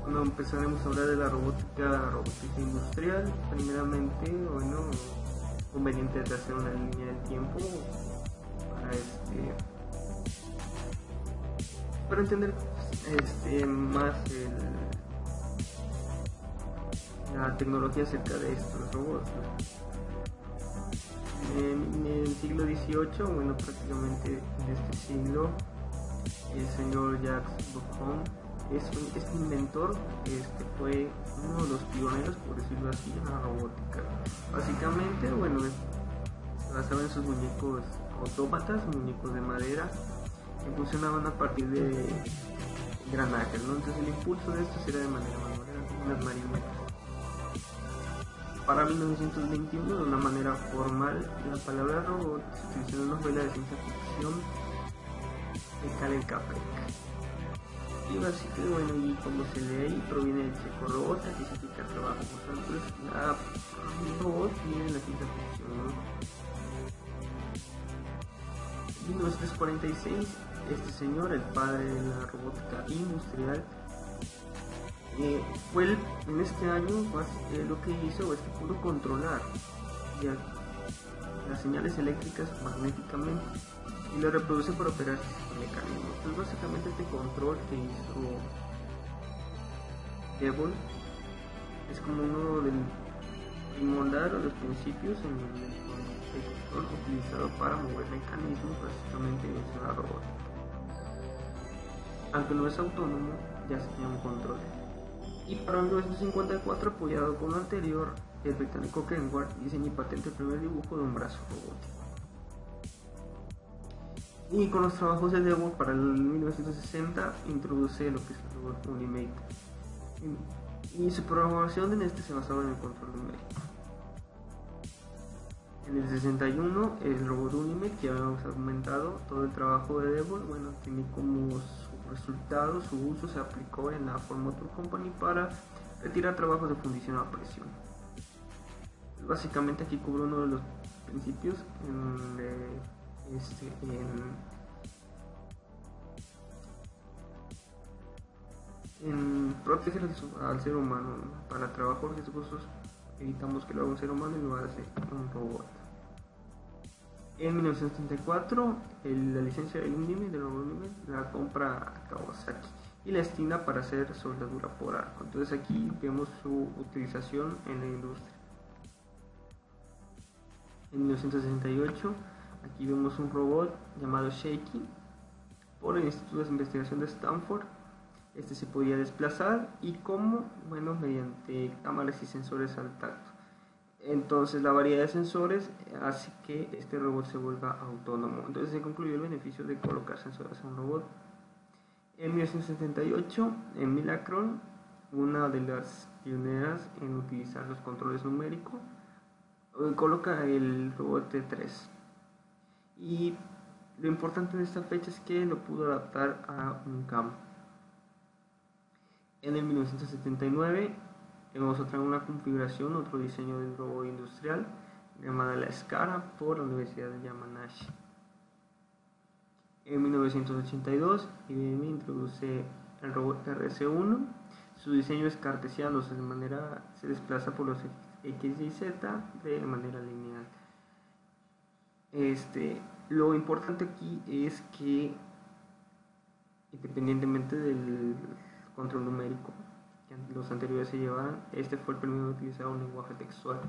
Bueno, empezaremos a hablar de la robótica industrial. Primeramente, bueno, conveniente de hacer una línea del tiempo para para entender más la tecnología acerca de estos robots, ¿no? En el siglo XVIII, bueno, prácticamente en este siglo, el señor Jacques Buchon este inventor fue uno de los pioneros, por decirlo así, en la robótica. Básicamente, bueno, se basaba en sus muñecos autómatas, muñecos de madera, que funcionaban a partir de engranajes, ¿no? Entonces el impulso de estos era de manera manual, eran unas marionetas. Para 1921, de una manera formal, la palabra robot se utilizó en una novela de ciencia ficción de Karel Capek. Y básicamente, bueno, y como se lee ahí, proviene del checo robota, que significa trabajo. Entonces, robot viene en la ciencia ficción, ¿no? En 1946, este señor, el padre de la robótica industrial, en este año lo que hizo es que pudo controlar ya las señales eléctricas magnéticamente y lo reproduce para operar el mecanismo. Entonces básicamente este control que hizo Devon es como uno del primordial o los principios en el control utilizado para mover mecanismos, básicamente es una robótica. Aunque no es autónomo, ya se tiene un control. Y para 1954, apoyado con lo anterior, el británico Kenworth diseña y patenta el primer dibujo de un brazo robótico. Y con los trabajos de Devon para el 1960 introduce lo que es el robot Unimate. Y su programación en se basaba en el control numérico. En el 61, el robot Unimate, que habíamos argumentado, todo el trabajo de Devon, bueno, tiene como su resultado, su uso se aplicó en la Ford Motor Company para retirar trabajos de fundición a presión. Básicamente aquí cubre uno de los principios en proteger al ser humano, ¿no? Para trabajos riesgosos evitamos que lo haga un ser humano y lo hace un robot. En 1974, la licencia del Unimate, del robot Unimate, la compra Kawasaki y la destina para hacer soldadura por arco. Entonces aquí vemos su utilización en la industria. En 1968, aquí vemos un robot llamado Shaky por el Instituto de Investigación de Stanford. Se podía desplazar y como, bueno, mediante cámaras y sensores al tacto. Entonces la variedad de sensores hace que este robot se vuelva autónomo. Entonces se concluyó el beneficio de colocar sensores a un robot. En 1978, en Milacron, una de las pioneras en utilizar los controles numéricos, coloca el robot T3. Y lo importante de esta fecha es que lo pudo adaptar a un campo. En el 1979 vamos a traer una configuración, otro diseño de un robot industrial llamada la Scara por la Universidad de Yamanashi. En 1982 IBM introduce el robot RC1. Su diseño es cartesiano, se desplaza por los X y Z de manera lineal. Lo importante aquí es que, independientemente del control numérico que los anteriores se llevaban, fue el primero en utilizar un lenguaje textual.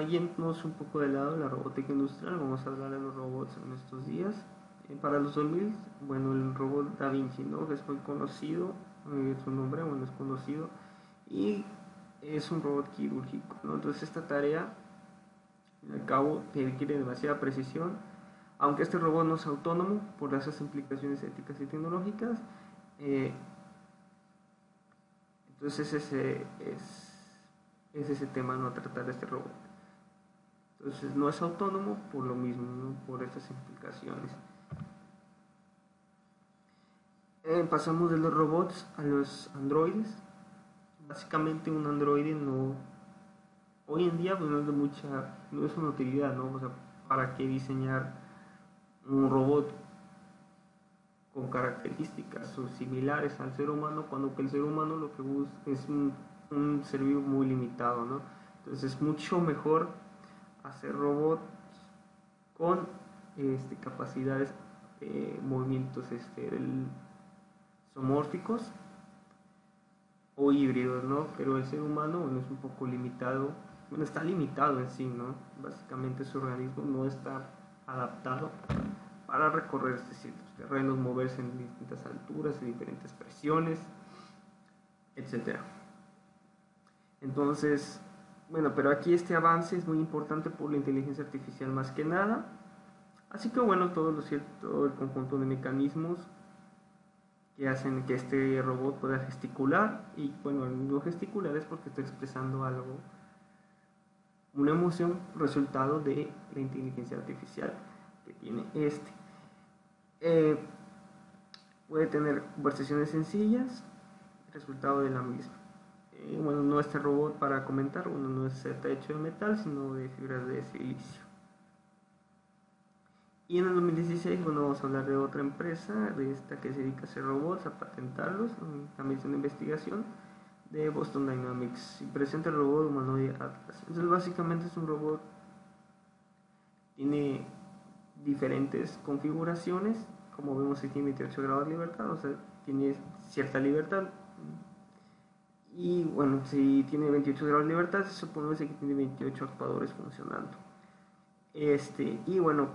Yéndonos un poco de lado la robótica industrial, vamos a hablar de los robots en estos días. Para los 2000, bueno, el robot Da Vinci, ¿no? Que es muy conocido, su nombre, bueno, es conocido y es un robot quirúrgico, ¿no? Entonces esta tarea, al cabo, requiere demasiada precisión. Aunque este robot no es autónomo por esas implicaciones éticas y tecnológicas, entonces ese tema, no tratar de este robot. Entonces no es autónomo por lo mismo, ¿no? Por estas implicaciones. Pasamos de los robots a los androides. Básicamente un androide hoy en día pues, no es una utilidad, ¿no? O sea, ¿para qué diseñar un robot con características o similares al ser humano, cuando que el ser humano lo que busca es un ser vivo muy limitado, ¿no? Entonces es mucho mejor hacer robots con capacidades, movimientos zoomórficos o híbridos, ¿no? Pero el ser humano, bueno, es un poco limitado, bueno, está limitado en sí, ¿no? Básicamente su organismo no está adaptado para recorrer ciertos terrenos, moverse en distintas alturas, en diferentes presiones, etcétera. Entonces, bueno, pero aquí este avance es muy importante por la inteligencia artificial más que nada. Así que bueno, todo el conjunto de mecanismos que hacen que este robot pueda gesticular, y bueno, no gesticular es porque está expresando algo, una emoción resultado de la inteligencia artificial que tiene puede tener conversaciones sencillas, resultado de la misma. Bueno, no este robot para comentar, bueno, no está hecho de metal, sino de fibras de silicio. Y en el 2016, bueno, vamos a hablar de otra empresa, de esta que se dedica a hacer robots, a patentarlos, también es una investigación, de Boston Dynamics, y presenta el robot humanoide Atlas. Entonces básicamente es un robot, tiene diferentes configuraciones, como vemos aquí tiene 28 grados de libertad, o sea, tiene cierta libertad. Y bueno, si tiene 28 grados de libertad, se supone que tiene 28 actuadores funcionando. Y bueno,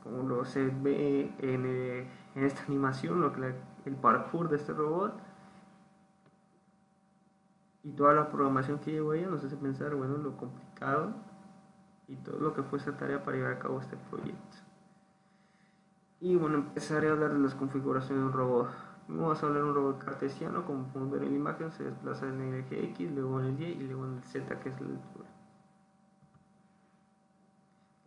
como lo se ve en esta animación, el parkour de este robot y toda la programación que llevó ella nos hace pensar, bueno, lo complicado y todo lo que fue esa tarea para llevar a cabo este proyecto. Y bueno, empezaré a hablar de las configuraciones de un robot. Vamos a hablar de un robot cartesiano, como podemos ver en la imagen, se desplaza en el eje X, luego en el Y y luego en el Z, que es la altura.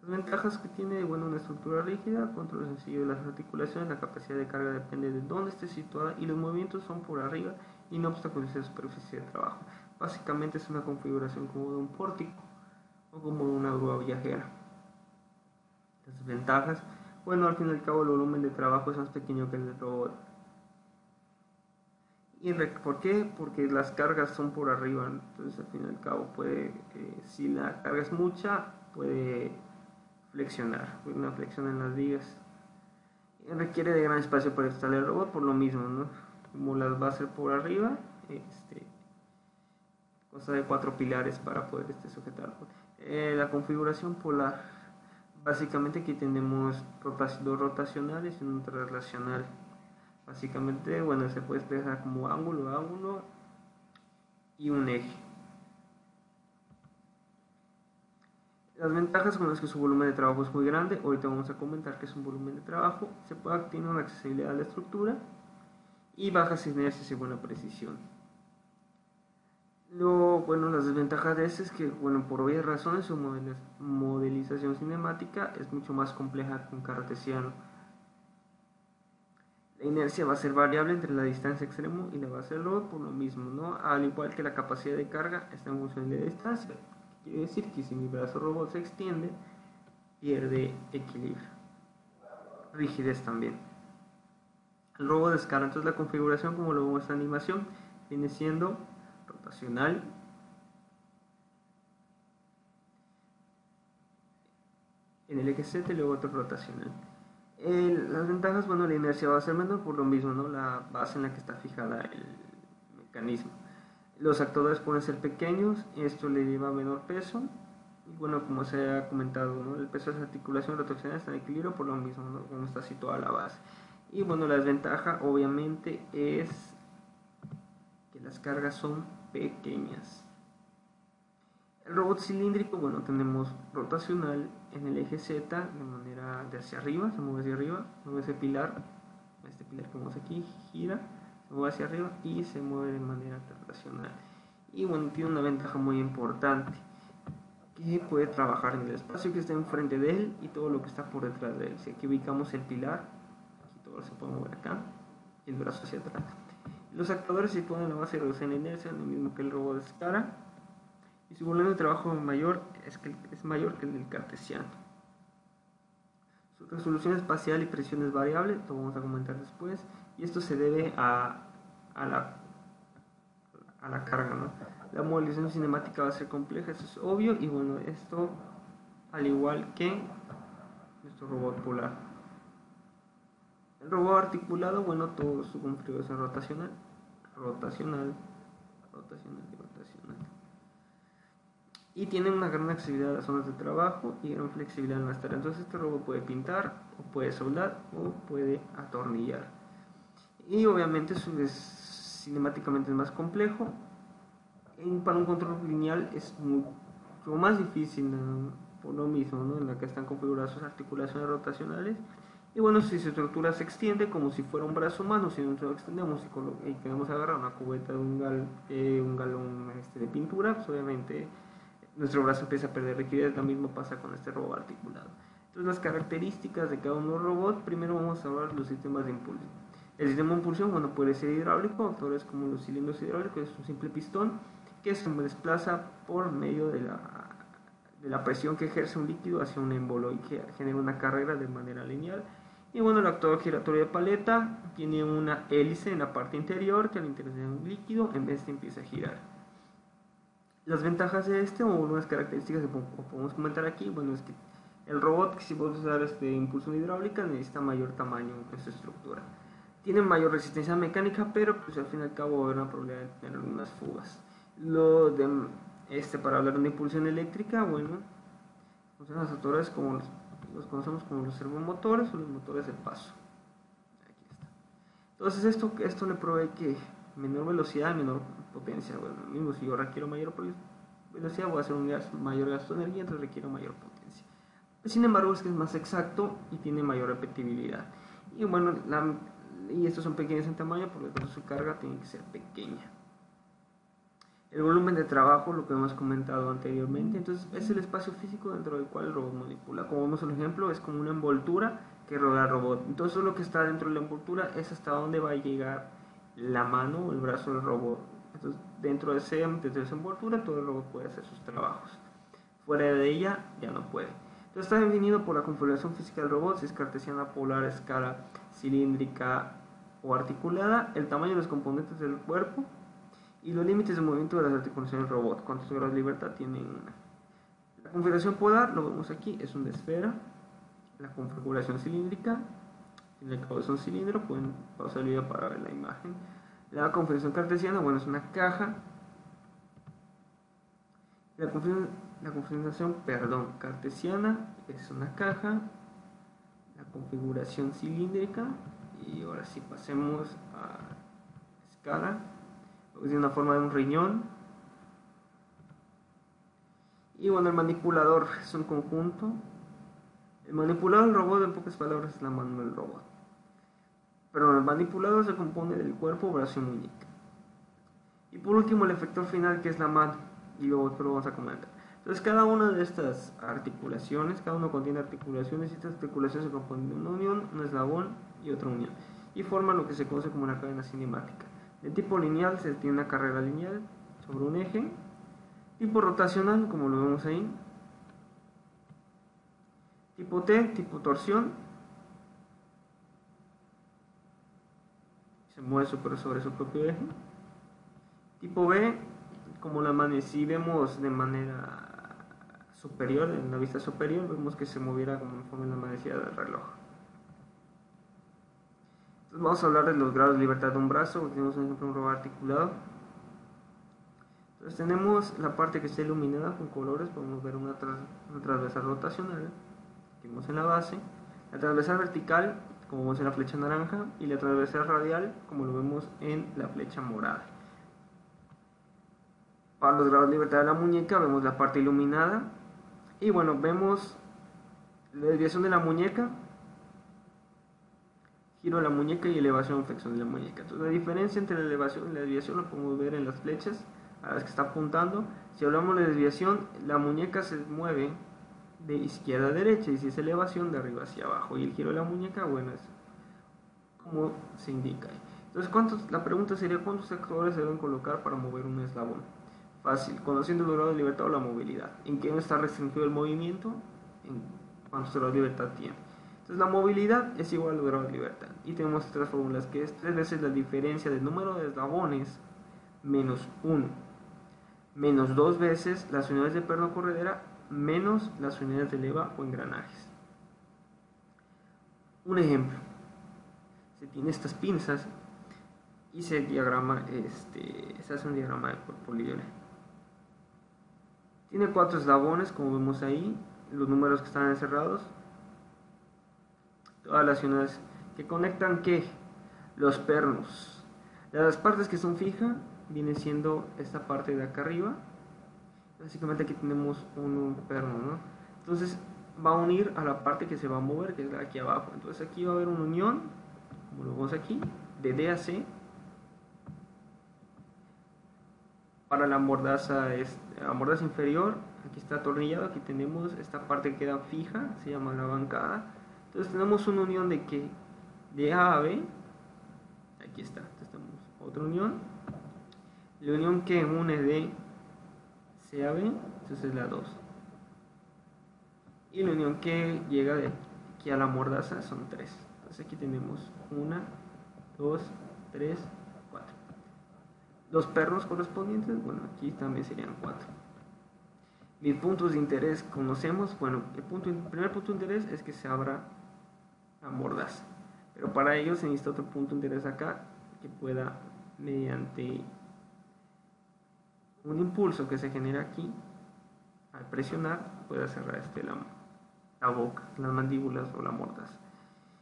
Las ventajas que tiene, bueno, una estructura rígida, control sencillo de las articulaciones, la capacidad de carga depende de dónde esté situada y los movimientos son por arriba y no obstaculiza la superficie de trabajo. Básicamente es una configuración como de un pórtico o como de una grúa viajera. Las desventajas, bueno, al fin y al cabo el volumen de trabajo es más pequeño que el del robot. ¿Y por qué? Porque las cargas son por arriba, entonces al fin y al cabo si la carga es mucha, puede flexionar, una flexión en las vigas. Requiere de gran espacio para instalar el robot por lo mismo, ¿no? Como las va a hacer por arriba, cosa de 4 pilares para poder sujetarlo. La configuración polar, básicamente aquí tenemos dos rotacionales y un translacional. Básicamente, bueno, se puede expresar como ángulo y un eje. Las ventajas son las que su volumen de trabajo es muy grande. Ahorita vamos a comentar que es un volumen de trabajo. Tiene una accesibilidad a la estructura y bajas inercias y buena precisión. Las desventajas de este es que, bueno, por obvias razones su modelización cinemática es mucho más compleja que un cartesiano. La inercia va a ser variable entre la distancia extremo y la base del robot por lo mismo, ¿no? Al igual que la capacidad de carga está en función de la distancia. Quiere decir que si mi brazo robot se extiende, pierde equilibrio. Rigidez también. El robot de escala, entonces la configuración, como lo vemos en esta animación, viene siendo rotacional, en el eje Z y luego otro rotacional. Las ventajas, bueno, la inercia va a ser menor por lo mismo, ¿no? La base en la que está fijada el mecanismo. Los actuadores pueden ser pequeños, esto le lleva menor peso. Y bueno, como se ha comentado, ¿no? El peso de las articulaciones rotacionales está en equilibrio por lo mismo, ¿no? Como está situada la base. Y bueno, la desventaja obviamente es que las cargas son pequeñas. El robot cilíndrico, bueno, tenemos rotacional en el eje Z de manera de hacia arriba, se mueve hacia arriba, mueve ese pilar, este pilar que vemos aquí, gira, se mueve hacia arriba y se mueve de manera rotacional. Y bueno, tiene una ventaja muy importante, que puede trabajar en el espacio que está enfrente de él y todo lo que está por detrás de él. Si aquí ubicamos el pilar, aquí todo se puede mover acá, y el brazo hacia atrás. Los actuadores se ponen a la base de reducir la inercia, lo mismo que el robot de escala. Y su volumen de trabajo es mayor que el del cartesiano. Su resolución espacial y presión es variable, lo vamos a comentar después, y esto se debe a la carga, ¿no? La modelización cinemática va a ser compleja, eso es obvio, y bueno, esto al igual que nuestro robot polar. El robot articulado, bueno, todo su configuración rotacional, y tiene una gran accesibilidad a las zonas de trabajo y gran flexibilidad en las tareas. Entonces este robot puede pintar, o puede soldar, o puede atornillar. Y obviamente cinemáticamente es más complejo. Para un control lineal es mucho más difícil, ¿no? Por lo mismo, ¿no? En la que están configuradas sus articulaciones rotacionales. Y bueno, si su estructura se extiende como si fuera un brazo humano, si nosotros lo extendemos y queremos agarrar una cubeta de un galón de pintura, pues obviamente nuestro brazo empieza a perder rigidez. Lo mismo pasa con este robot articulado. Entonces, las características de cada uno de los robots, primero vamos a hablar de los sistemas de impulsión. El sistema de impulsión, bueno, puede ser hidráulico, actores como los cilindros hidráulicos, es un simple pistón que se desplaza por medio de la presión que ejerce un líquido hacia un émbolo y que genera una carrera de manera lineal. Y bueno, el actuador giratorio de paleta tiene una hélice en la parte interior que al interaccionar un líquido empieza a girar. Las ventajas de o unas características que podemos comentar aquí, bueno, es que el robot, si vamos a usar impulsión hidráulica, necesita mayor tamaño en su estructura. Tiene mayor resistencia mecánica, pero pues al fin y al cabo va a haber una probabilidad de tener algunas fugas. Para hablar de impulsión eléctrica, bueno, funcionan los actores como los conocemos como los servomotores o los motores de paso. Aquí está. Entonces esto le provee que menor velocidad, menor potencia. Bueno, mismo si yo requiero mayor velocidad voy a hacer un mayor gasto de energía, entonces requiero mayor potencia. Sin embargo, es que es más exacto y tiene mayor repetibilidad. Y bueno, estos son pequeños en tamaño, por lo tanto su carga tiene que ser pequeña. El volumen de trabajo, lo que hemos comentado anteriormente, entonces es el espacio físico dentro del cual el robot manipula. Como vemos en el ejemplo, es como una envoltura que rodea al robot. Entonces lo que está dentro de la envoltura es hasta dónde va a llegar la mano o el brazo del robot. Entonces dentro de esa envoltura todo el robot puede hacer sus trabajos. Fuera de ella ya no puede. Entonces está definido por la configuración física del robot, si es cartesiana, polar, escala, cilíndrica o articulada, el tamaño de los componentes del cuerpo y los límites de movimiento de las articulaciones del robot, cuántos grados de libertad tienen. La configuración polar, lo vemos aquí, es una esfera. La configuración cilíndrica, tiene el cabezón cilindro, pueden pausar el video para ver la imagen. La configuración cartesiana, bueno, es una caja. La configuración cartesiana es una caja. La configuración cilíndrica, y ahora sí pasemos a escala. Es de una forma de un riñón. Y bueno, el manipulador es un conjunto. El manipulador del robot, en pocas palabras, es la mano del robot. Pero el manipulador se compone del cuerpo, brazo y muñeca. Y por último, el efector final, que es la mano. Y luego lo vamos a comentar. Entonces, cada una de estas articulaciones, cada uno contiene articulaciones, y estas articulaciones se componen de una unión, un eslabón y otra unión. Y forman lo que se conoce como una cadena cinemática. De tipo lineal se tiene una carrera lineal sobre un eje. Tipo rotacional, como lo vemos ahí. Tipo T, tipo torsión. Se mueve sobre su propio eje. Tipo B, como si vemos de manera superior, en la vista superior, vemos que se moviera como en la manecilla del reloj. Entonces vamos a hablar de los grados de libertad de un brazo. Tenemos un ejemplo de un robot articulado. Entonces tenemos la parte que está iluminada con colores, podemos ver una transversal rotacional, que vemos en la base, la transversal vertical, como vemos en la flecha naranja, y la transversal radial, como lo vemos en la flecha morada. Para los grados de libertad de la muñeca vemos la parte iluminada, y bueno, vemos la desviación de la muñeca, giro de la muñeca y elevación o flexión de la muñeca. Entonces la diferencia entre la elevación y la desviación lo podemos ver en las flechas a las que está apuntando. Si hablamos de desviación, la muñeca se mueve de izquierda a derecha, y si es elevación, de arriba hacia abajo, y el giro de la muñeca, bueno, es como se indica ahí. Entonces, la pregunta sería: ¿cuántos actores se deben colocar para mover un eslabón? Fácil, conociendo el grado de libertad o la movilidad. ¿En qué está restringido el movimiento? En cuántos grados de libertad tiene. Entonces la movilidad es igual al grado de libertad. Y tenemos otras fórmulas que es 3 veces la diferencia del número de eslabones menos 1, menos 2 veces las unidades de perno corredera menos las unidades de leva o engranajes. Un ejemplo, se tiene estas pinzas y se diagrama, se hace un diagrama de cuerpo libre. Tiene 4 eslabones, como vemos ahí, los números que están encerrados, todas las unidades que conectan que los pernos. Las partes que son fijas viene siendo esta parte de acá arriba. Básicamente aquí tenemos un perno, ¿no? Entonces va a unir a la parte que se va a mover, que es la de aquí abajo. Entonces aquí va a haber una unión, como lo vemos aquí, de D a C. Para la mordaza inferior, aquí está atornillado, aquí tenemos esta parte que queda fija, se llama la bancada. Entonces tenemos una unión de que de A a B, aquí está, entonces tenemos otra unión, la unión que une de C a B, entonces es la 2, y la unión que llega de aquí a la mordaza son 3. Entonces aquí tenemos 1, 2, 3, 4. Los pernos correspondientes, bueno, aquí también serían 4. Mis puntos de interés conocemos, bueno, el primer punto de interés es que se abra la mordaza, pero para ello se necesita otro punto de interés acá que pueda, mediante un impulso que se genera aquí, al presionar, pueda cerrar la boca, las mandíbulas o la mordaza.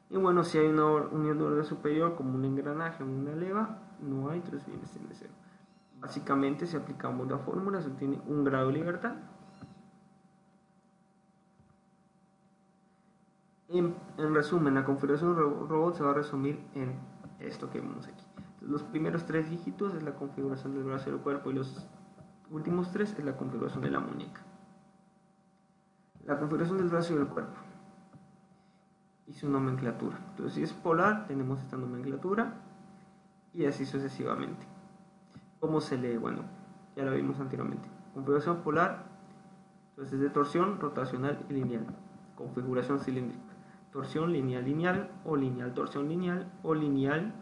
Y bueno, si hay una unión de orden superior como un engranaje o una leva, no hay, entonces viene siendo 0. Básicamente, si aplicamos la fórmula, se obtiene un grado de libertad. En resumen, la configuración del robot se va a resumir en esto que vemos aquí. Entonces, los primeros 3 dígitos es la configuración del brazo y del cuerpo, y los últimos 3 es la configuración de la muñeca. La configuración del brazo y del cuerpo y su nomenclatura. Entonces, si es polar, tenemos esta nomenclatura y así sucesivamente. ¿Cómo se lee? Bueno, ya lo vimos anteriormente. Configuración polar, entonces es de torsión, rotacional y lineal. Configuración cilíndrica, torsión lineal lineal o lineal torsión lineal o lineal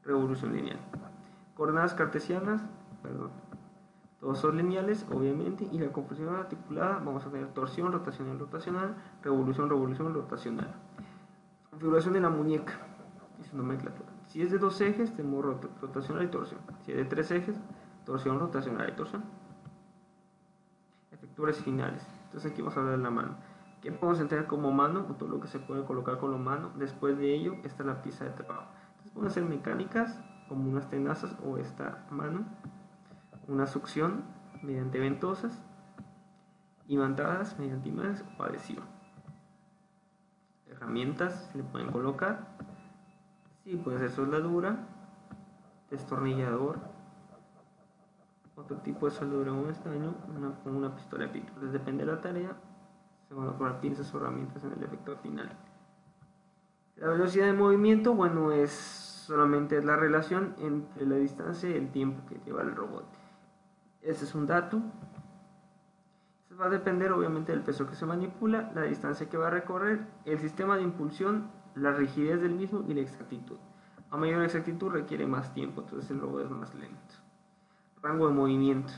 revolución lineal. Coordenadas cartesianas, todos son lineales, obviamente, y la configuración articulada vamos a tener torsión, rotacional, rotacional, revolución, revolución, rotacional. Configuración de la muñeca y su nomenclatura. Si es de 2 ejes, tenemos rotacional y torsión. Si es de 3 ejes, torsión, rotacional y torsión. Efectores finales. Entonces aquí vamos a hablar de la mano. ¿Qué podemos entender como mano? O todo lo que se puede colocar con la mano. Después de ello está la pieza de trabajo. Entonces pueden ser mecánicas, como unas tenazas o esta mano. Una succión mediante ventosas. Imantadas mediante imanes o adhesivo. Herramientas se le pueden colocar. Sí, puede ser soldadura, destornillador, otro tipo de soldadura como estaño, una pistola de pito. Entonces depende de la tarea, se van a colocar pinzas o herramientas en el efecto final. La velocidad de movimiento, bueno, solamente es la relación entre la distancia y el tiempo que lleva el robot. Este es un dato. Se va a depender obviamente del peso que se manipula, la distancia que va a recorrer, el sistema de impulsión, la rigidez del mismo y la exactitud. A mayor exactitud requiere más tiempo, entonces el robot es más lento. Rango de movimiento.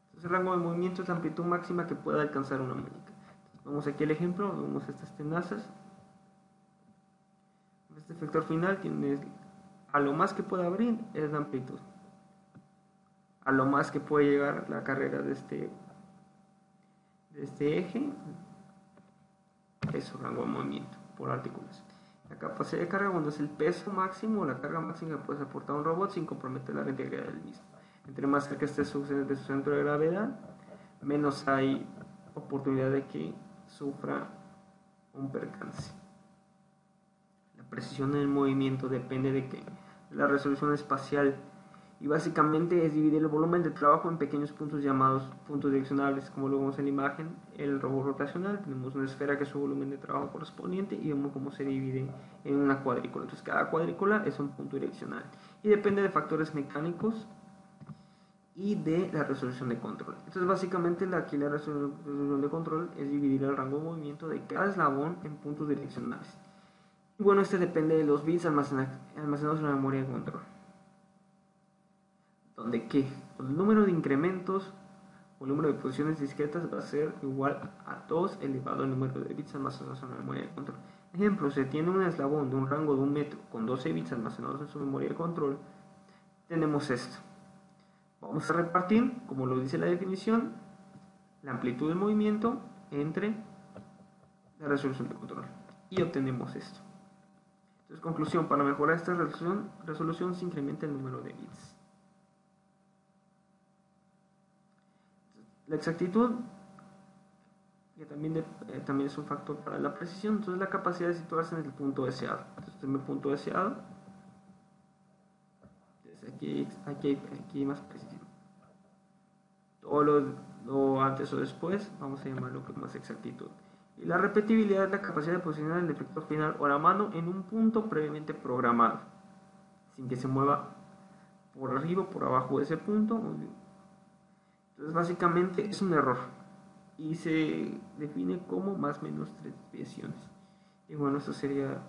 Entonces el rango de movimiento es la amplitud máxima que pueda alcanzar una muñeca. Entonces, vamos aquí el ejemplo, vemos estas tenazas. Este efector final tiene, a lo más que puede abrir es la amplitud. A lo más que puede llegar la carrera de este eje es su rango de movimiento por articulación. La capacidad de carga, cuando es el peso máximo o la carga máxima que puede soportar un robot sin comprometer la integridad del mismo. Entre más cerca esté de su centro de gravedad, menos hay oportunidad de que sufra un percance. La precisión en el movimiento depende de la resolución espacial, y básicamente es dividir el volumen de trabajo en pequeños puntos llamados puntos direccionables. Como lo vemos en la imagen, el robot rotacional, tenemos una esfera que es su volumen de trabajo correspondiente y vemos cómo se divide en una cuadrícula. Entonces cada cuadrícula es un punto direccional y depende de factores mecánicos y de la resolución de control. Entonces básicamente aquí la resolución de control es dividir el rango de movimiento de cada eslabón en puntos direccionales. Y bueno, este depende de los bits almacenados en la memoria de control. Donde ¿qué? El número de incrementos o el número de posiciones discretas va a ser igual a 2 elevado al número de bits almacenados en la memoria de control. Ejemplo, se tiene un eslabón de un rango de 1 metro con 12 bits almacenados en su memoria de control. Tenemos esto. Vamos a repartir, como lo dice la definición, la amplitud del movimiento entre la resolución de control. Y obtenemos esto. Entonces, conclusión, para mejorar esta resolución se incrementa el número de bits. La exactitud, que también es un factor para la precisión, entonces la capacidad de situarse en el punto deseado. Entonces, el punto deseado, entonces aquí hay más precisión. Todo lo antes o después, vamos a llamarlo con más exactitud. Y la repetibilidad es la capacidad de posicionar el efecto final o la mano en un punto previamente programado, sin que se mueva por arriba o por abajo de ese punto. Entonces básicamente es un error y se define como más o menos 3 desviaciones. Y bueno, eso sería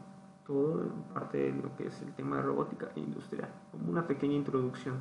todo en parte de lo que es el tema de robótica e industrial, como una pequeña introducción.